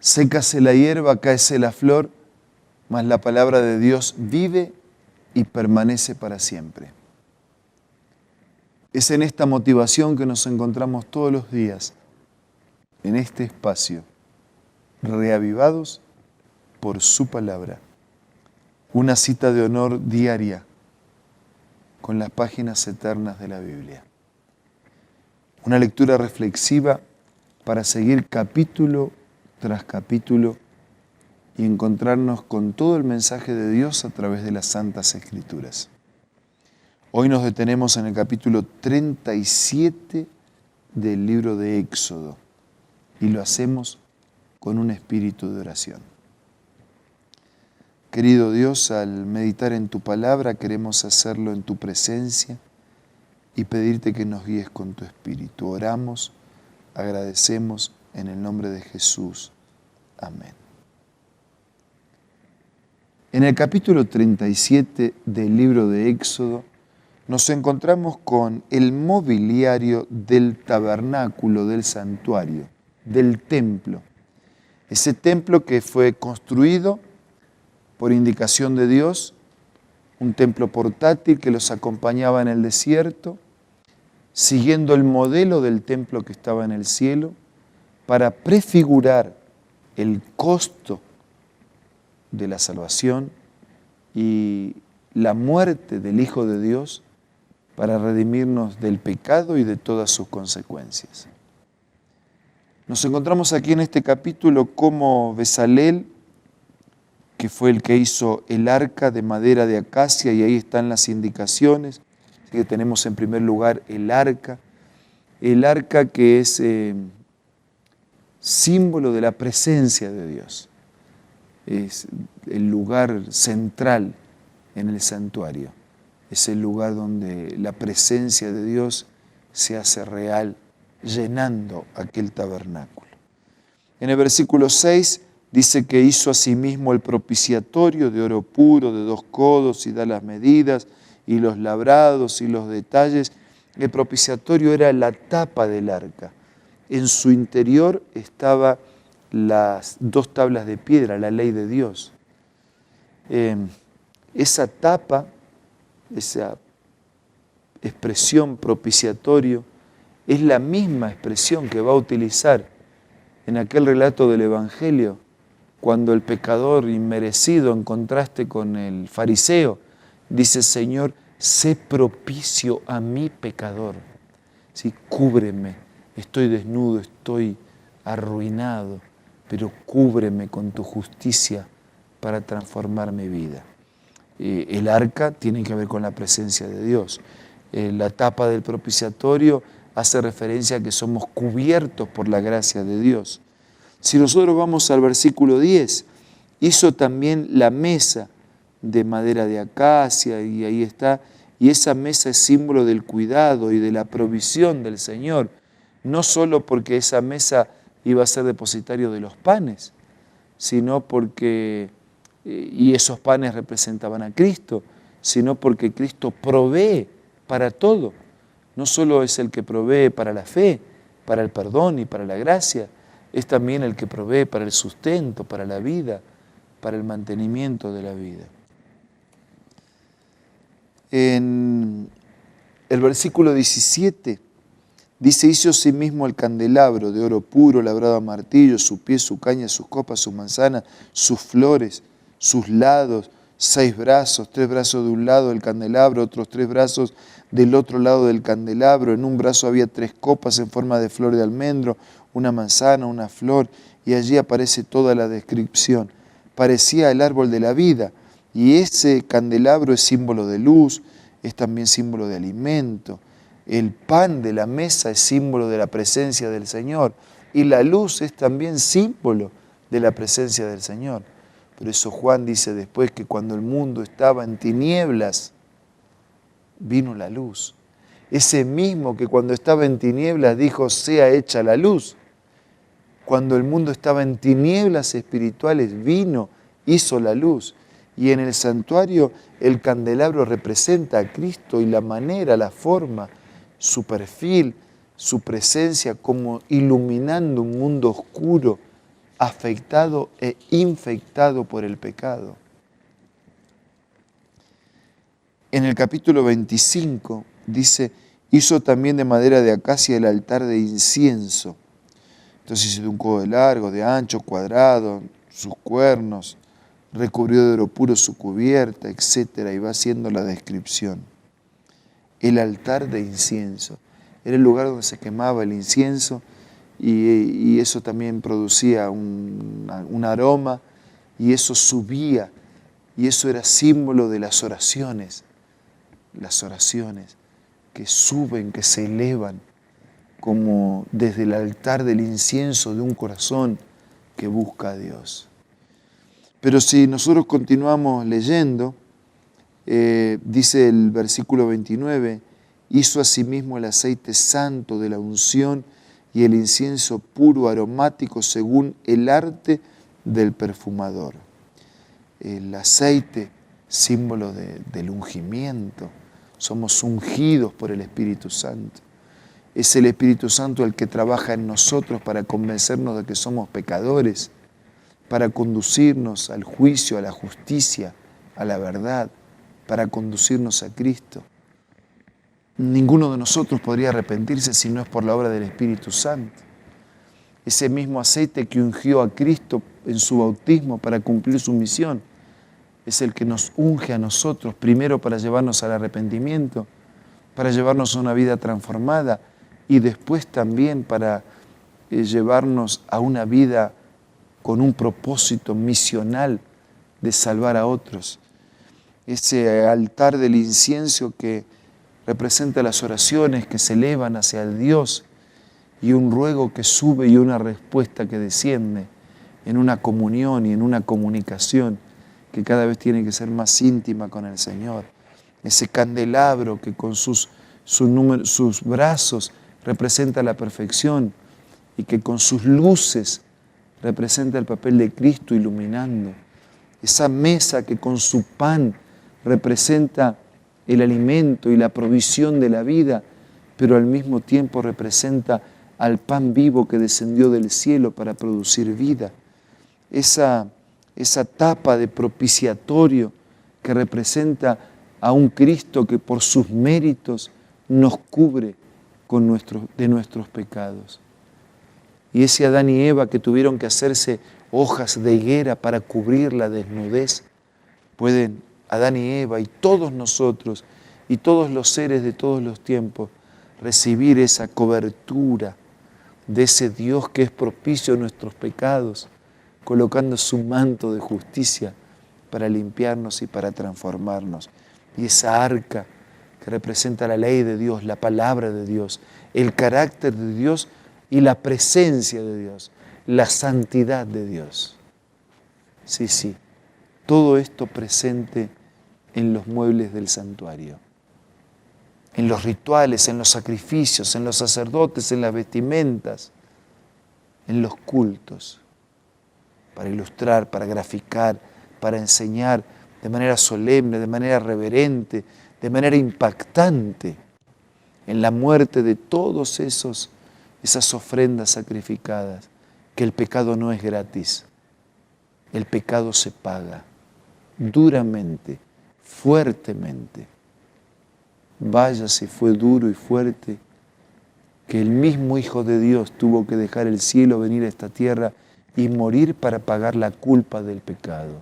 Sécase la hierba, cáese la flor, mas la palabra de Dios vive y permanece para siempre. Es en esta motivación que nos encontramos todos los días, en este espacio, reavivados por su palabra. Una cita de honor diaria con las páginas eternas de la Biblia. Una lectura reflexiva para seguir capítulo tras capítulo y encontrarnos con todo el mensaje de Dios a través de las Santas Escrituras. Hoy nos detenemos en el capítulo 37 del libro de Éxodo y lo hacemos con un espíritu de oración. Querido Dios, al meditar en tu palabra queremos hacerlo en tu presencia y pedirte que nos guíes con tu espíritu. Oramos, agradecemos en el nombre de Jesús. Amén. En el capítulo 37 del libro de Éxodo nos encontramos con el mobiliario del tabernáculo, del santuario, del templo. Ese templo que fue construido por indicación de Dios, un templo portátil que los acompañaba en el desierto, siguiendo el modelo del templo que estaba en el cielo, para prefigurar el costo de la salvación y la muerte del Hijo de Dios para redimirnos del pecado y de todas sus consecuencias. Nos encontramos aquí en este capítulo como Bezalel, que fue el que hizo el arca de madera de acacia, y ahí están las indicaciones. Así que tenemos en primer lugar el arca que es símbolo de la presencia de Dios. Es el lugar central en el santuario. Es el lugar donde la presencia de Dios se hace real, llenando aquel tabernáculo. En el versículo 6 dice que hizo asimismo el propiciatorio de oro puro de 2 codos y da las medidas y los labrados y los detalles. El propiciatorio era la tapa del arca. En su interior estaban las 2 tablas de piedra, la ley de Dios. Esa tapa, esa expresión propiciatorio, es la misma expresión que va a utilizar en aquel relato del Evangelio, cuando el pecador inmerecido, en contraste con el fariseo, dice: Señor, sé propicio a mi pecador. Sí, cúbreme, estoy desnudo, estoy arruinado, pero cúbreme con tu justicia para transformar mi vida. El arca tiene que ver con la presencia de Dios. La tapa del propiciatorio hace referencia a que somos cubiertos por la gracia de Dios. Si nosotros vamos al versículo 10, hizo también la mesa de madera de acacia, y ahí está, y esa mesa es símbolo del cuidado y de la provisión del Señor, no solo porque esa mesa iba a ser depositario de los panes, sino porque, y esos panes representaban a Cristo, sino porque Cristo provee para todo. No solo es el que provee para la fe, para el perdón y para la gracia, es también el que provee para el sustento, para la vida, para el mantenimiento de la vida. En el versículo 17 dice: hizo asimismo el candelabro de oro puro, labrado a martillo, su pie, su caña, sus copas, sus manzanas, sus flores, sus lados, 6 brazos, 3 brazos de un lado del candelabro, otros 3 brazos del otro lado del candelabro. En un brazo había 3 copas en forma de flor de almendro, una manzana, una flor, y allí aparece toda la descripción. Parecía el árbol de la vida, y ese candelabro es símbolo de luz, es también símbolo de alimento. El pan de la mesa es símbolo de la presencia del Señor, y la luz es también símbolo de la presencia del Señor. Por eso Juan dice después que cuando el mundo estaba en tinieblas, vino la luz. Ese mismo que cuando estaba en tinieblas dijo: sea hecha la luz. Cuando el mundo estaba en tinieblas espirituales, vino, hizo la luz. Y en el santuario el candelabro representa a Cristo, y la manera, la forma, su perfil, su presencia como iluminando un mundo oscuro afectado e infectado por el pecado. En el capítulo 25 dice, hizo también de madera de acacia el altar de incienso. Entonces hizo de un codo de largo, de ancho, cuadrado, sus cuernos, recubrió de oro puro su cubierta, etc. Y va haciendo la descripción. El altar de incienso. Era el lugar donde se quemaba el incienso y eso también producía un aroma y eso subía y eso era símbolo de las oraciones que suben, que se elevan como desde el altar del incienso de un corazón que busca a Dios. Pero si nosotros continuamos leyendo, dice el versículo 29, hizo asimismo el aceite santo de la unción y el incienso puro aromático según el arte del perfumador. El aceite, símbolo del ungimiento. Somos ungidos por el Espíritu Santo. Es el Espíritu Santo el que trabaja en nosotros para convencernos de que somos pecadores, para conducirnos al juicio, a la justicia, a la verdad, para conducirnos a Cristo. Ninguno de nosotros podría arrepentirse si no es por la obra del Espíritu Santo. Ese mismo aceite que ungió a Cristo en su bautismo para cumplir su misión, es el que nos unge a nosotros, primero para llevarnos al arrepentimiento, para llevarnos a una vida transformada y después también para llevarnos a una vida con un propósito misional de salvar a otros. Ese altar del incienso que representa las oraciones que se elevan hacia Dios y un ruego que sube y una respuesta que desciende en una comunión y en una comunicación que cada vez tiene que ser más íntima con el Señor. Ese candelabro que con sus brazos representa la perfección y que con sus luces representa el papel de Cristo iluminando. Esa mesa que con su pan representa el alimento y la provisión de la vida, pero al mismo tiempo representa al pan vivo que descendió del cielo para producir vida. Esa tapa de propiciatorio que representa a un Cristo que por sus méritos nos cubre de nuestros pecados. Y ese Adán y Eva que tuvieron que hacerse hojas de higuera para cubrir la desnudez, pueden Adán y Eva y todos nosotros y todos los seres de todos los tiempos recibir esa cobertura de ese Dios que es propicio a nuestros pecados, colocando su manto de justicia para limpiarnos y para transformarnos. Y esa arca que representa la ley de Dios, la palabra de Dios, el carácter de Dios y la presencia de Dios, la santidad de Dios. Sí, todo esto presente en los muebles del santuario, en los rituales, en los sacrificios, en los sacerdotes, en las vestimentas, en los cultos, para ilustrar, para graficar, para enseñar de manera solemne, de manera reverente, de manera impactante, en la muerte de todos esas ofrendas sacrificadas, que el pecado no es gratis, el pecado se paga duramente, fuertemente. Vaya si fue duro y fuerte que el mismo Hijo de Dios tuvo que dejar el cielo, venir a esta tierra y morir para pagar la culpa del pecado.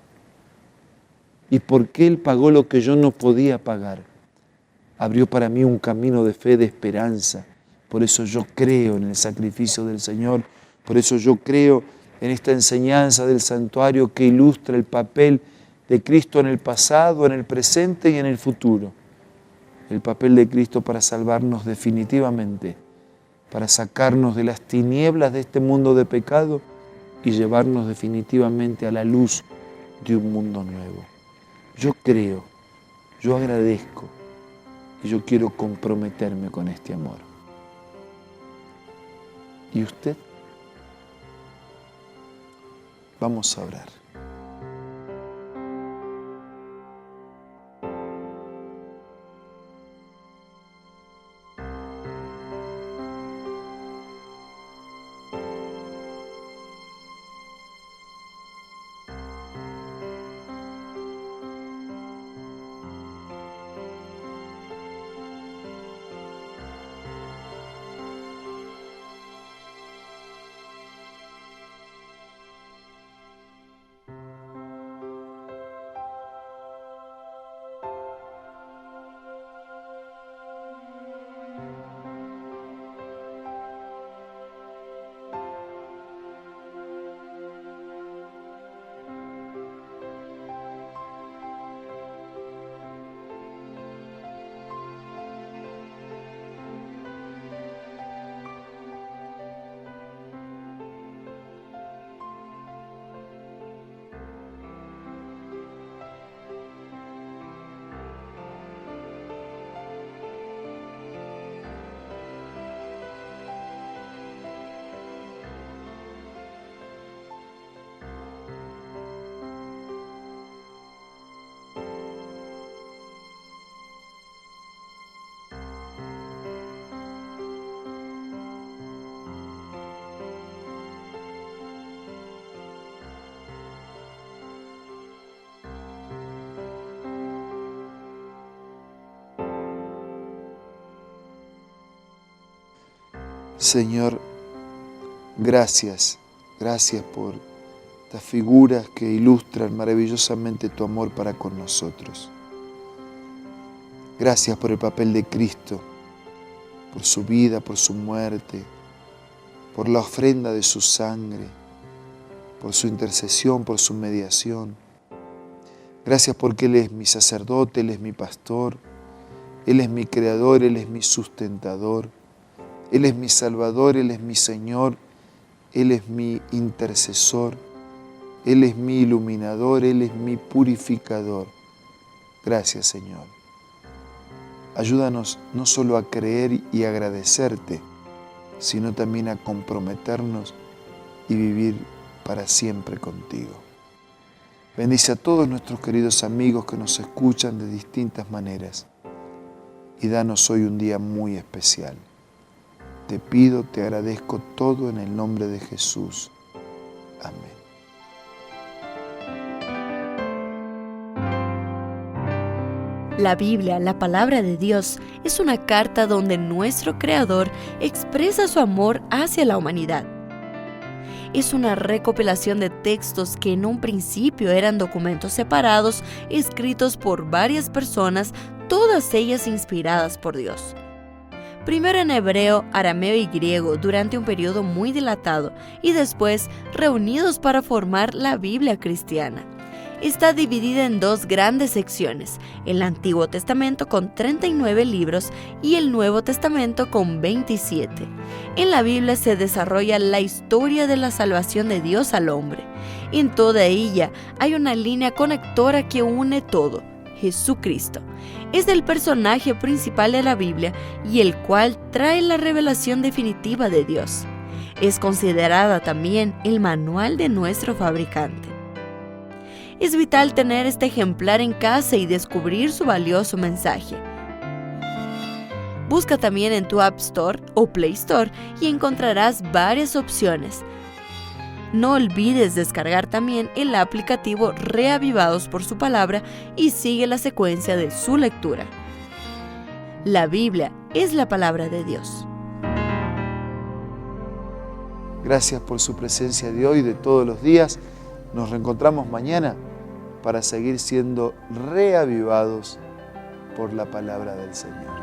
¿Y por qué Él pagó lo que yo no podía pagar? Abrió para mí un camino de fe, de esperanza. Por eso yo creo en el sacrificio del Señor. Por eso yo creo en esta enseñanza del santuario que ilustra el papel de Cristo en el pasado, en el presente y en el futuro. El papel de Cristo para salvarnos definitivamente, para sacarnos de las tinieblas de este mundo de pecado y llevarnos definitivamente a la luz de un mundo nuevo. Yo creo, yo agradezco y yo quiero comprometerme con este amor. ¿Y usted? Vamos a orar. Señor, gracias por estas figuras que ilustran maravillosamente tu amor para con nosotros. Gracias por el papel de Cristo, por su vida, por su muerte, por la ofrenda de su sangre, por su intercesión, por su mediación. Gracias porque Él es mi sacerdote, Él es mi pastor, Él es mi creador, Él es mi sustentador, Él es mi salvador, Él es mi Señor, Él es mi intercesor, Él es mi iluminador, Él es mi purificador. Gracias, Señor. Ayúdanos no solo a creer y agradecerte, sino también a comprometernos y vivir para siempre contigo. Bendice a todos nuestros queridos amigos que nos escuchan de distintas maneras y danos hoy un día muy especial. Te pido, te agradezco todo en el nombre de Jesús. Amén. La Biblia, la palabra de Dios, es una carta donde nuestro Creador expresa su amor hacia la humanidad. Es una recopilación de textos que en un principio eran documentos separados, escritos por varias personas, todas ellas inspiradas por Dios. Primero en hebreo, arameo y griego durante un periodo muy dilatado y después reunidos para formar la Biblia cristiana. Está dividida en dos grandes secciones, el Antiguo Testamento con 39 libros y el Nuevo Testamento con 27. En la Biblia se desarrolla la historia de la salvación de Dios al hombre. En toda ella hay una línea conectora que une todo, Jesucristo. Es el personaje principal de la Biblia y el cual trae la revelación definitiva de Dios. Es considerada también el manual de nuestro fabricante. Es vital tener este ejemplar en casa y descubrir su valioso mensaje. Busca también en tu App Store o Play Store y encontrarás varias opciones. No olvides descargar también el aplicativo Reavivados por su palabra y sigue la secuencia de su lectura. La Biblia es la palabra de Dios. Gracias por su presencia de hoy y de todos los días. Nos reencontramos mañana para seguir siendo reavivados por la palabra del Señor.